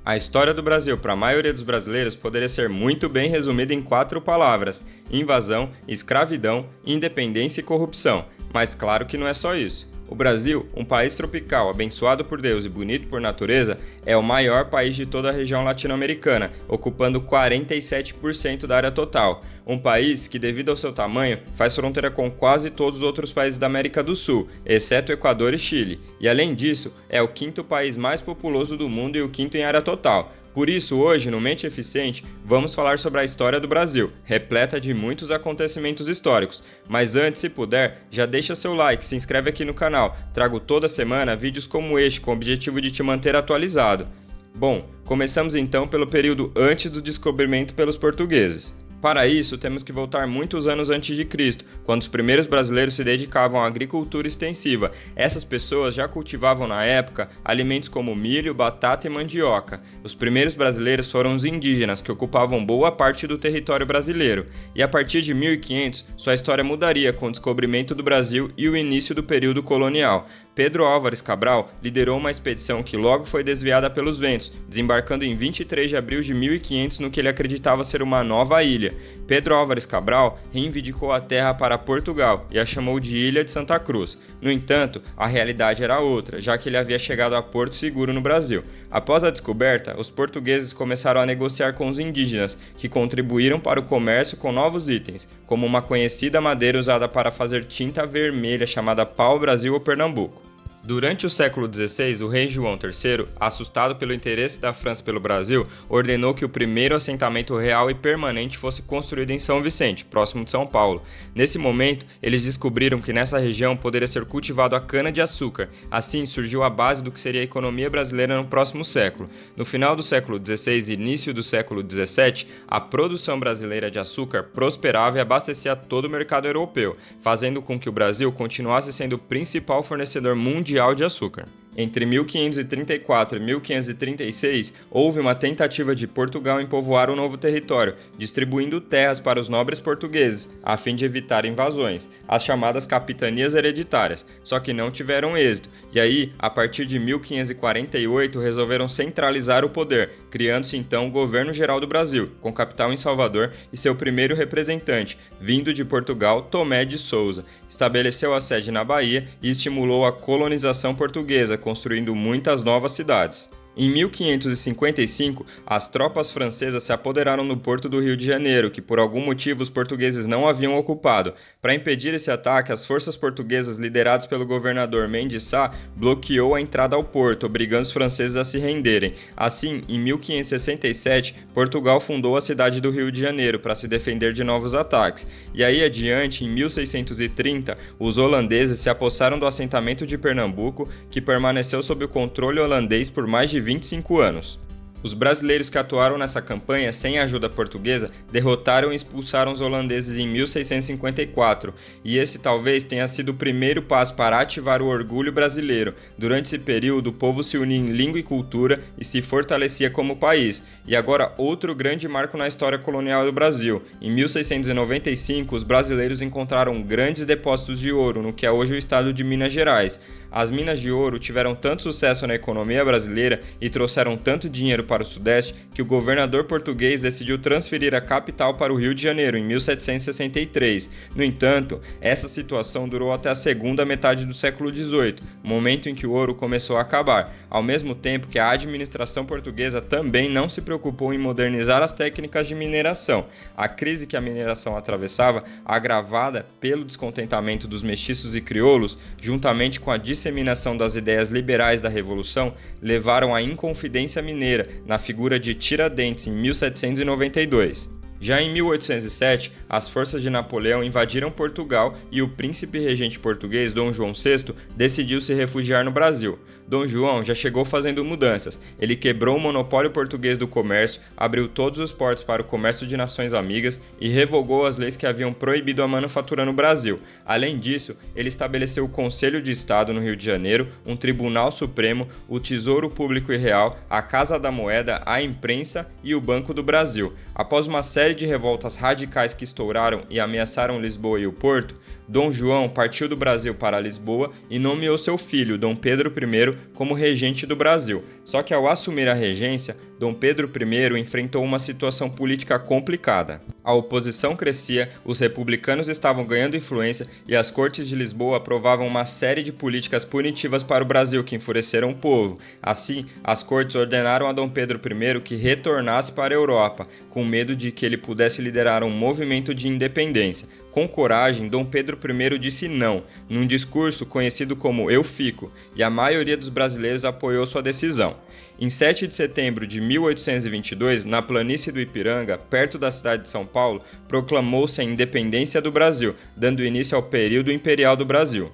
A história do Brasil para a maioria dos brasileiros poderia ser muito bem resumida em 4 palavras: invasão, escravidão, independência e corrupção. Mas claro que não é só isso. O Brasil, um país tropical, abençoado por Deus e bonito por natureza, é o maior país de toda a região latino-americana, ocupando 47% da área total. Um país que, devido ao seu tamanho, faz fronteira com quase todos os outros países da América do Sul, exceto o Equador e Chile. E além disso, é o 5º país mais populoso do mundo e o 5º em área total. Por isso, hoje, no Mente Eficiente, vamos falar sobre a história do Brasil, repleta de muitos acontecimentos históricos. Mas antes, se puder, já deixa seu like, se inscreve aqui no canal. Trago toda semana vídeos como este, com o objetivo de te manter atualizado. Bom, começamos então pelo período antes do descobrimento pelos portugueses. Para isso, temos que voltar muitos anos antes de Cristo, quando os primeiros brasileiros se dedicavam à agricultura extensiva. Essas pessoas já cultivavam na época alimentos como milho, batata e mandioca. Os primeiros brasileiros foram os indígenas, que ocupavam boa parte do território brasileiro. E a partir de 1500, sua história mudaria com o descobrimento do Brasil e o início do período colonial. Pedro Álvares Cabral liderou uma expedição que logo foi desviada pelos ventos, desembarcando em 23 de abril de 1500 no que ele acreditava ser uma nova ilha. Pedro Álvares Cabral reivindicou a terra para Portugal e a chamou de Ilha de Santa Cruz. No entanto, a realidade era outra, já que ele havia chegado a Porto Seguro no Brasil. Após a descoberta, os portugueses começaram a negociar com os indígenas, que contribuíram para o comércio com novos itens, como uma conhecida madeira usada para fazer tinta vermelha chamada pau-brasil ou Pernambuco. Durante o século XVI, o rei João III, assustado pelo interesse da França pelo Brasil, ordenou que o primeiro assentamento real e permanente fosse construído em São Vicente, próximo de São Paulo. Nesse momento, eles descobriram que nessa região poderia ser cultivado a cana-de-açúcar. Assim, surgiu a base do que seria a economia brasileira no próximo século. No final do século XVI e início do século XVII, a produção brasileira de açúcar prosperava e abastecia todo o mercado europeu, fazendo com que o Brasil continuasse sendo o principal fornecedor mundial de açúcar. Entre 1534 e 1536, houve uma tentativa de Portugal em povoar o novo território, distribuindo terras para os nobres portugueses, a fim de evitar invasões, as chamadas capitanias hereditárias, só que não tiveram êxito, e aí, a partir de 1548, resolveram centralizar o poder, criando-se então o Governo Geral do Brasil, com capital em Salvador e seu primeiro representante, vindo de Portugal, Tomé de Souza. Estabeleceu a sede na Bahia e estimulou a colonização portuguesa, construindo muitas novas cidades. Em 1555, as tropas francesas se apoderaram no porto do Rio de Janeiro, que por algum motivo os portugueses não haviam ocupado. Para impedir esse ataque, as forças portuguesas lideradas pelo governador Mendes Sá bloqueou a entrada ao porto, obrigando os franceses a se renderem. Assim, em 1567, Portugal fundou a cidade do Rio de Janeiro para se defender de novos ataques. E aí adiante, em 1630, os holandeses se apossaram do assentamento de Pernambuco, que permaneceu sob o controle holandês por mais de 25 anos. Os brasileiros que atuaram nessa campanha sem a ajuda portuguesa derrotaram e expulsaram os holandeses em 1654, e esse talvez tenha sido o primeiro passo para ativar o orgulho brasileiro. Durante esse período, o povo se unia em língua e cultura e se fortalecia como país. E agora, outro grande marco na história colonial do Brasil. Em 1695, os brasileiros encontraram grandes depósitos de ouro no que é hoje o estado de Minas Gerais. As minas de ouro tiveram tanto sucesso na economia brasileira e trouxeram tanto dinheiro para o Sudeste que o governador português decidiu transferir a capital para o Rio de Janeiro em 1763. No entanto, essa situação durou até a segunda metade do século XVIII, momento em que o ouro começou a acabar, ao mesmo tempo que a administração portuguesa também não se preocupou em modernizar as técnicas de mineração. A crise que a mineração atravessava, agravada pelo descontentamento dos mestiços e crioulos, juntamente com a disseminação das ideias liberais da Revolução, levaram à Inconfidência Mineira, na figura de Tiradentes, em 1792. Já em 1807, as forças de Napoleão invadiram Portugal e o príncipe regente português Dom João VI decidiu se refugiar no Brasil. Dom João já chegou fazendo mudanças. Ele quebrou o monopólio português do comércio, abriu todos os portos para o comércio de nações amigas e revogou as leis que haviam proibido a manufatura no Brasil. Além disso, ele estabeleceu o Conselho de Estado no Rio de Janeiro, um Tribunal Supremo, o Tesouro Público e Real, a Casa da Moeda, a Imprensa e o Banco do Brasil. Após uma série de revoltas radicais que estouraram e ameaçaram Lisboa e o Porto, Dom João partiu do Brasil para Lisboa e nomeou seu filho, Dom Pedro I, como regente do Brasil. Só que ao assumir a regência, Dom Pedro I enfrentou uma situação política complicada. A oposição crescia, os republicanos estavam ganhando influência e as cortes de Lisboa aprovavam uma série de políticas punitivas para o Brasil que enfureceram o povo. Assim, as cortes ordenaram a Dom Pedro I que retornasse para a Europa, com medo de que ele pudesse liderar um movimento de independência. Com coragem, Dom Pedro I disse não, num discurso conhecido como Eu Fico, e a maioria dos brasileiros apoiou sua decisão. Em 7 de setembro de 1822, na planície do Ipiranga, perto da cidade de São Paulo, proclamou-se a independência do Brasil, dando início ao período imperial do Brasil.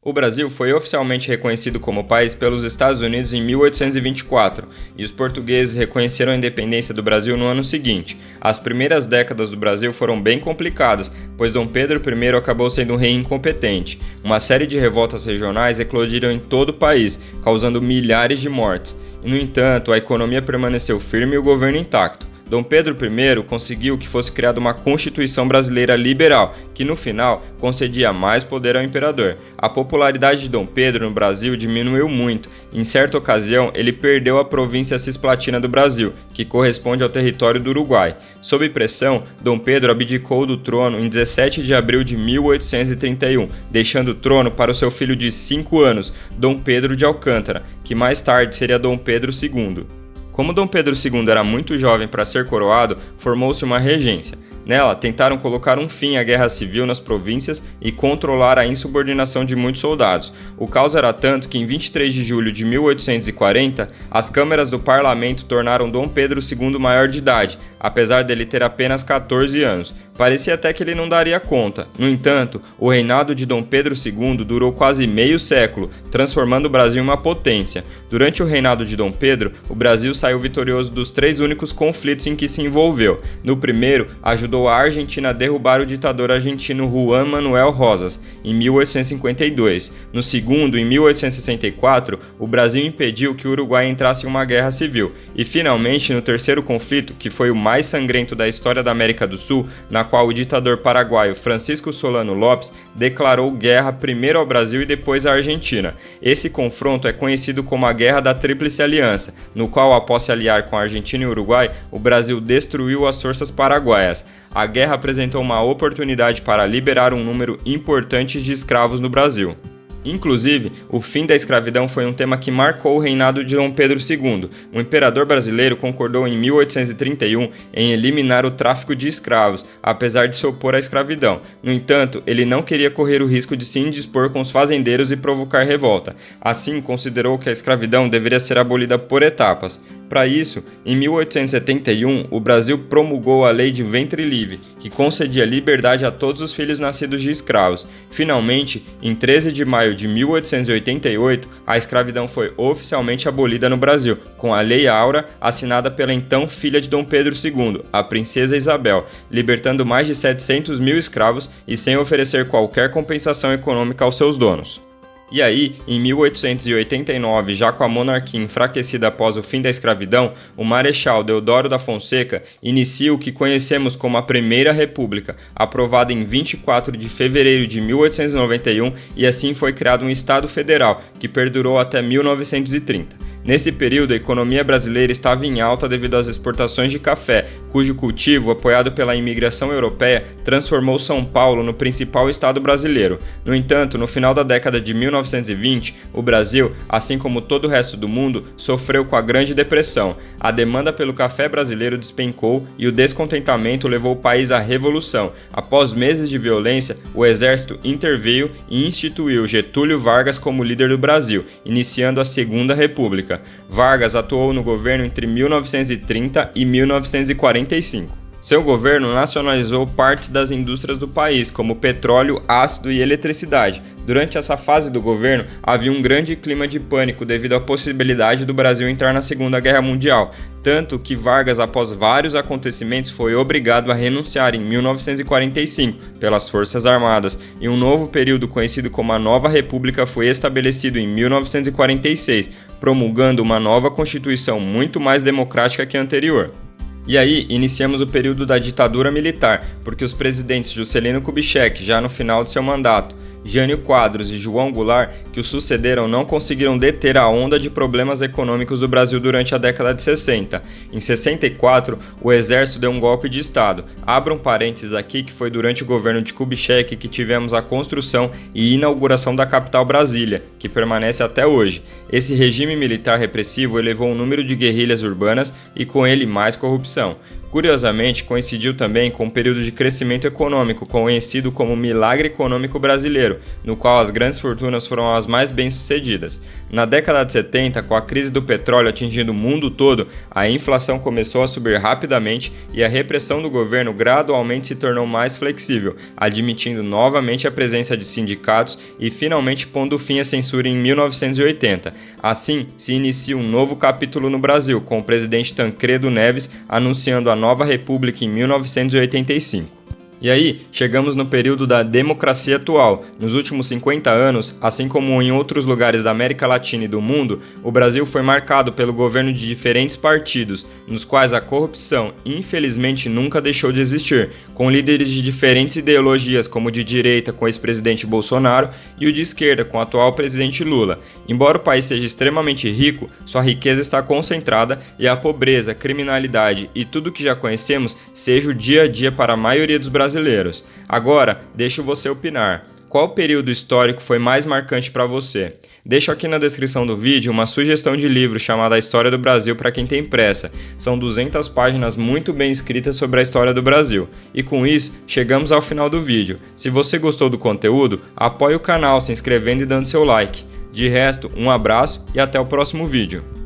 O Brasil foi oficialmente reconhecido como país pelos Estados Unidos em 1824, e os portugueses reconheceram a independência do Brasil no ano seguinte. As primeiras décadas do Brasil foram bem complicadas, pois Dom Pedro I acabou sendo um rei incompetente. Uma série de revoltas regionais eclodiram em todo o país, causando milhares de mortes. No entanto, a economia permaneceu firme e o governo intacto. Dom Pedro I conseguiu que fosse criada uma Constituição brasileira liberal, que no final concedia mais poder ao imperador. A popularidade de Dom Pedro no Brasil diminuiu muito. Em certa ocasião, ele perdeu a província cisplatina do Brasil, que corresponde ao território do Uruguai. Sob pressão, Dom Pedro abdicou do trono em 17 de abril de 1831, deixando o trono para o seu filho de 5 anos, Dom Pedro de Alcântara, que mais tarde seria Dom Pedro II. Como Dom Pedro II era muito jovem para ser coroado, formou-se uma regência. Nela, tentaram colocar um fim à guerra civil nas províncias e controlar a insubordinação de muitos soldados. O caos era tanto que em 23 de julho de 1840, as câmeras do parlamento tornaram Dom Pedro II maior de idade, apesar dele ter apenas 14 anos. Parecia até que ele não daria conta. No entanto, o reinado de Dom Pedro II durou quase meio século, transformando o Brasil em uma potência. Durante o reinado de Dom Pedro, o Brasil saiu vitorioso dos 3 únicos conflitos em que se envolveu. No primeiro, ajudou a Argentina a derrubar o ditador argentino Juan Manuel Rosas, em 1852. No segundo, em 1864, o Brasil impediu que o Uruguai entrasse em uma guerra civil. E finalmente, no terceiro conflito, que foi o mais sangrento da história da América do Sul, na qual o ditador paraguaio Francisco Solano Lopes declarou guerra primeiro ao Brasil e depois à Argentina. Esse confronto é conhecido como a Guerra da Tríplice Aliança, no qual, após se aliar com a Argentina e o Uruguai, o Brasil destruiu as forças paraguaias. A guerra apresentou uma oportunidade para liberar um número importante de escravos no Brasil. Inclusive, o fim da escravidão foi um tema que marcou o reinado de Dom Pedro II. O imperador brasileiro concordou em 1831 em eliminar o tráfico de escravos, apesar de se opor à escravidão. No entanto, ele não queria correr o risco de se indispor com os fazendeiros e provocar revolta. Assim, considerou que a escravidão deveria ser abolida por etapas. Para isso, em 1871, o Brasil promulgou a Lei de Ventre Livre, que concedia liberdade a todos os filhos nascidos de escravos. Finalmente, em 13 de maio de 1888, a escravidão foi oficialmente abolida no Brasil, com a Lei Áurea, assinada pela então filha de Dom Pedro II, a princesa Isabel, libertando mais de 700 mil escravos e sem oferecer qualquer compensação econômica aos seus donos. E aí, em 1889, já com a monarquia enfraquecida após o fim da escravidão, o Marechal Deodoro da Fonseca inicia o que conhecemos como a Primeira República, aprovada em 24 de fevereiro de 1891, e assim foi criado um Estado Federal, que perdurou até 1930. Nesse período, a economia brasileira estava em alta devido às exportações de café, cujo cultivo, apoiado pela imigração europeia, transformou São Paulo no principal estado brasileiro. No entanto, no final da década de 1920, o Brasil, assim como todo o resto do mundo, sofreu com a Grande Depressão. A demanda pelo café brasileiro despencou e o descontentamento levou o país à revolução. Após meses de violência, o exército interveio e instituiu Getúlio Vargas como líder do Brasil, iniciando a Segunda República. Vargas atuou no governo entre 1930 e 1945. Seu governo nacionalizou partes das indústrias do país, como petróleo, ácido e eletricidade. Durante essa fase do governo, havia um grande clima de pânico devido à possibilidade do Brasil entrar na Segunda Guerra Mundial, tanto que Vargas, após vários acontecimentos, foi obrigado a renunciar em 1945 pelas Forças Armadas, e um novo período conhecido como a Nova República foi estabelecido em 1946, promulgando uma nova Constituição muito mais democrática que a anterior. E aí, iniciamos o período da ditadura militar, porque os presidentes Juscelino Kubitschek, já no final de seu mandato, Jânio Quadros e João Goulart, que o sucederam, não conseguiram deter a onda de problemas econômicos do Brasil durante a década de 60. Em 64, o exército deu um golpe de Estado. Abra um parênteses aqui que foi durante o governo de Kubitschek que tivemos a construção e inauguração da capital Brasília, que permanece até hoje. Esse regime militar repressivo elevou o número de guerrilhas urbanas e com ele mais corrupção. Curiosamente, coincidiu também com um período de crescimento econômico conhecido como Milagre Econômico Brasileiro, no qual as grandes fortunas foram as mais bem-sucedidas. Na década de 70, com a crise do petróleo atingindo o mundo todo, a inflação começou a subir rapidamente e a repressão do governo gradualmente se tornou mais flexível, admitindo novamente a presença de sindicatos e finalmente pondo fim à censura em 1980. Assim, se inicia um novo capítulo no Brasil, com o presidente Tancredo Neves anunciando a nova república em 1985. E aí, chegamos no período da democracia atual. Nos últimos 50 anos, assim como em outros lugares da América Latina e do mundo, o Brasil foi marcado pelo governo de diferentes partidos, nos quais a corrupção, infelizmente, nunca deixou de existir, com líderes de diferentes ideologias, como o de direita com o ex-presidente Bolsonaro e o de esquerda com o atual presidente Lula. Embora o país seja extremamente rico, sua riqueza está concentrada e a pobreza, criminalidade e tudo que já conhecemos seja o dia a dia para a maioria dos brasileiros. Agora, deixo você opinar. Qual período histórico foi mais marcante para você? Deixo aqui na descrição do vídeo uma sugestão de livro chamada A História do Brasil para quem tem pressa. São 200 páginas muito bem escritas sobre a história do Brasil. E com isso, chegamos ao final do vídeo. Se você gostou do conteúdo, apoie o canal se inscrevendo e dando seu like. De resto, um abraço e até o próximo vídeo.